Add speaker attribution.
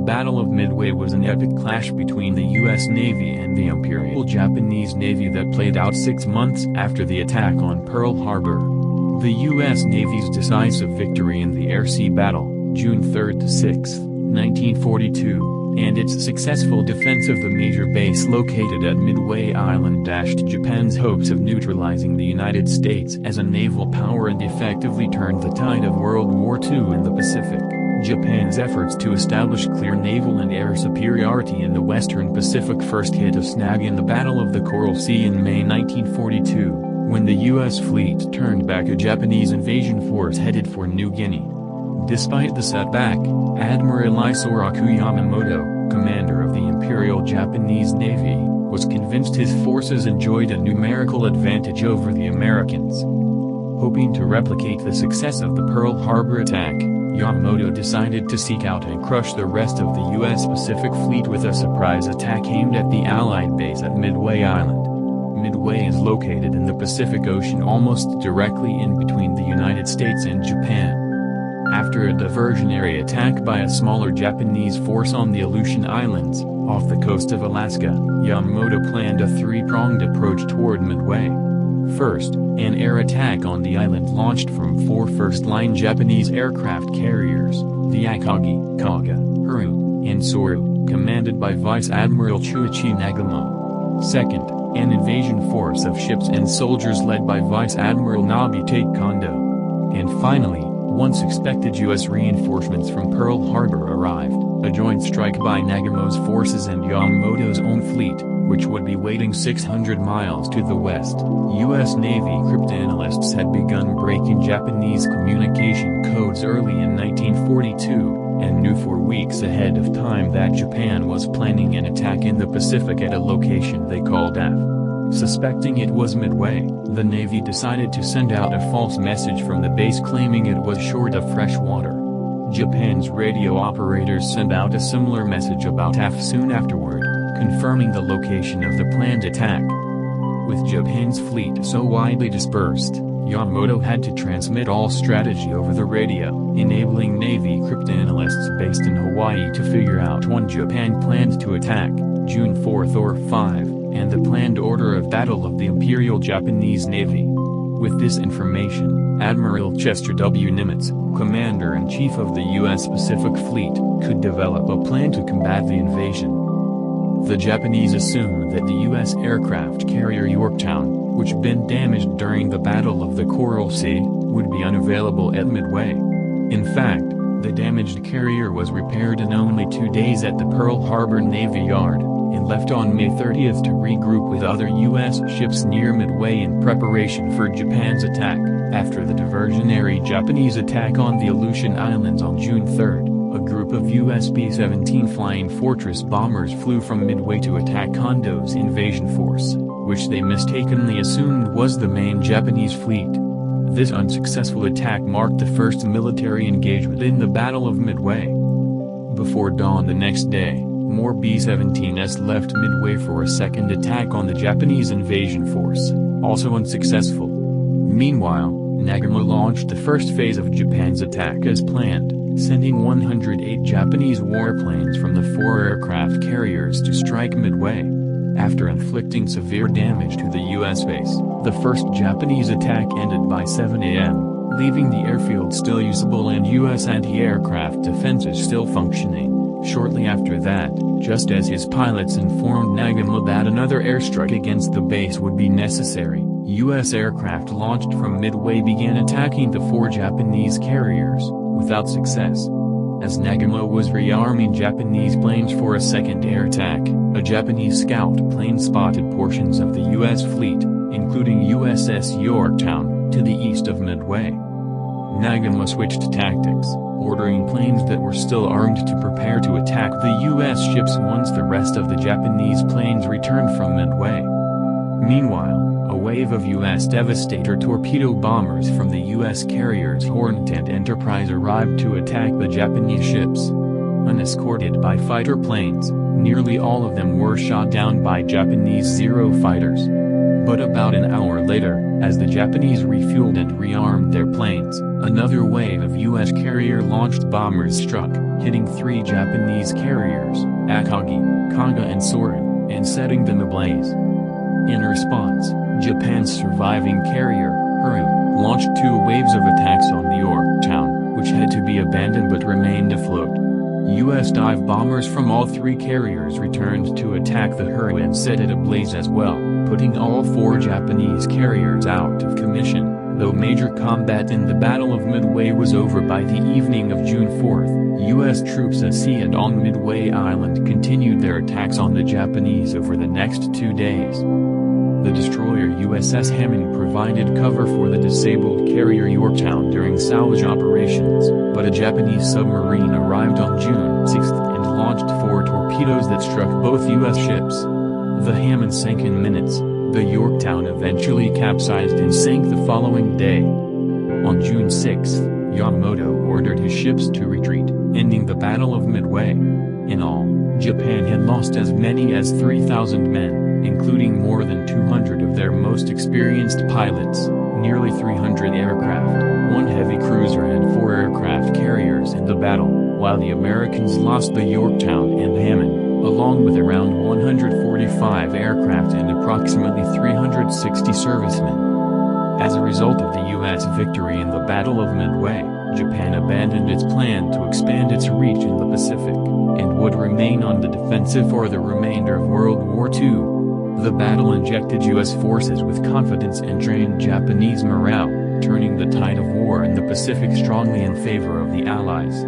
Speaker 1: Battle of Midway was an epic clash between the U.S. Navy and the Imperial Japanese Navy that played out 6 months after the attack on Pearl Harbor. The U.S. Navy's decisive victory in the air-sea battle, June 3–6, 1942, and its successful defense of the major base located at Midway Island dashed Japan's hopes of neutralizing the United States as a naval power and effectively turned the tide of World War II in the Pacific. Japan's efforts to establish clear naval and air superiority in the Western Pacific first hit a snag in the Battle of the Coral Sea in May 1942, when the U.S. fleet turned back a Japanese invasion force headed for New Guinea. Despite the setback, Admiral Isoroku Yamamoto, commander of the Imperial Japanese Navy, was convinced his forces enjoyed a numerical advantage over the Americans. Hoping to replicate the success of the Pearl Harbor attack, Yamamoto decided to seek out and crush the rest of the U.S. Pacific Fleet with a surprise attack aimed at the Allied base at Midway Island. Midway is located in the Pacific Ocean almost directly in between the United States and Japan. After a diversionary attack by a smaller Japanese force on the Aleutian Islands, off the coast of Alaska, Yamamoto planned a three-pronged approach toward Midway. First, an air attack on the island launched from 4 first-line Japanese aircraft carriers, the Akagi, Kaga, Haru, and Soru, commanded by Vice Admiral Chuichi Nagamo. Second, an invasion force of ships and soldiers led by Vice Admiral Nobita Kondo. And finally, once expected U.S. reinforcements from Pearl Harbor arrived, a joint strike by Nagamo's forces and Yamamoto's own fleet, which would be waiting 600 miles to the west. U.S. Navy cryptanalysts had begun breaking Japanese communication codes early in 1942, and knew for weeks ahead of time that Japan was planning an attack in the Pacific at a location they called F. Suspecting it was Midway, the Navy decided to send out a false message from the base claiming it was short of fresh water. Japan's radio operators sent out a similar message about F soon afterward, confirming the location of the planned attack. With Japan's fleet so widely dispersed, Yamamoto had to transmit all strategy over the radio, enabling Navy cryptanalysts based in Hawaii to figure out when Japan planned to attack, June 4 or 5, and the planned order of battle of the Imperial Japanese Navy. With this information, Admiral Chester W. Nimitz, Commander-in-Chief of the U.S. Pacific Fleet, could develop a plan to combat the invasion. The Japanese assumed that the U.S. aircraft carrier Yorktown, which had been damaged during the Battle of the Coral Sea, would be unavailable at Midway. In fact, the damaged carrier was repaired in only 2 days at the Pearl Harbor Navy Yard, and left on May 30th to regroup with other U.S. ships near Midway in preparation for Japan's attack. After the diversionary Japanese attack on the Aleutian Islands on June 3rd, a group of U.S. B-17 Flying Fortress bombers flew from Midway to attack Kondo's invasion force, which they mistakenly assumed was the main Japanese fleet. This unsuccessful attack marked the first military engagement in the Battle of Midway. Before dawn the next day, more B-17s left Midway for a second attack on the Japanese invasion force, also unsuccessful. Meanwhile, Nagamo launched the first phase of Japan's attack as planned, sending 108 Japanese warplanes from the 4 aircraft carriers to strike Midway. After inflicting severe damage to the U.S. base, the first Japanese attack ended by 7 a.m., leaving the airfield still usable and U.S. anti-aircraft defenses still functioning. Shortly after that, just as his pilots informed Nagamo that another airstrike against the base would be necessary, U.S. aircraft launched from Midway began attacking the 4 Japanese carriers, without success. As Nagamo was rearming Japanese planes for a second air attack, a Japanese scout plane spotted portions of the U.S. fleet, including USS Yorktown, to the east of Midway. Nagamo switched tactics, ordering planes that were still armed to prepare to attack the U.S. ships once the rest of the Japanese planes returned from Midway. Meanwhile, a wave of U.S. Devastator torpedo bombers from the U.S. carriers Hornet and Enterprise arrived to attack the Japanese ships. Unescorted by fighter planes, nearly all of them were shot down by Japanese Zero fighters. But about an hour later, as the Japanese refueled and rearmed their planes, another wave of U.S. carrier-launched bombers struck, hitting 3 Japanese carriers, Akagi, Kaga and Soren, and setting them ablaze. In response, Japan's surviving carrier, Haru, launched 2 waves of attacks on the Yorktown, which had to be abandoned but remained afloat. U.S. dive bombers from all 3 carriers returned to attack the Haru and set it ablaze as well, putting all 4 Japanese carriers out of commission. Though major combat in the Battle of Midway was over by the evening of June 4, U.S. troops at sea and on Midway Island continued their attacks on the Japanese over the next 2 days. The destroyer USS Hammond provided cover for the disabled carrier Yorktown during salvage operations, but a Japanese submarine arrived on June 6 and launched 4 torpedoes that struck both U.S. ships. The Hammond sank in minutes. The Yorktown eventually capsized and sank the following day. On June 6, Yamamoto ordered his ships to retreat, ending the Battle of Midway. In all, Japan had lost as many as 3,000 men, including more than 200 of their most experienced pilots, nearly 300 aircraft, 1 heavy cruiser and 4 aircraft carriers in the battle, while the Americans lost the Yorktown and Hammond, along with around 145 aircraft and approximately 360 servicemen. As a result of the U.S. victory in the Battle of Midway, Japan abandoned its plan to expand its reach in the Pacific, and would remain on the defensive for the remainder of World War II. The battle injected U.S. forces with confidence and drained Japanese morale, turning the tide of war in the Pacific strongly in favor of the Allies.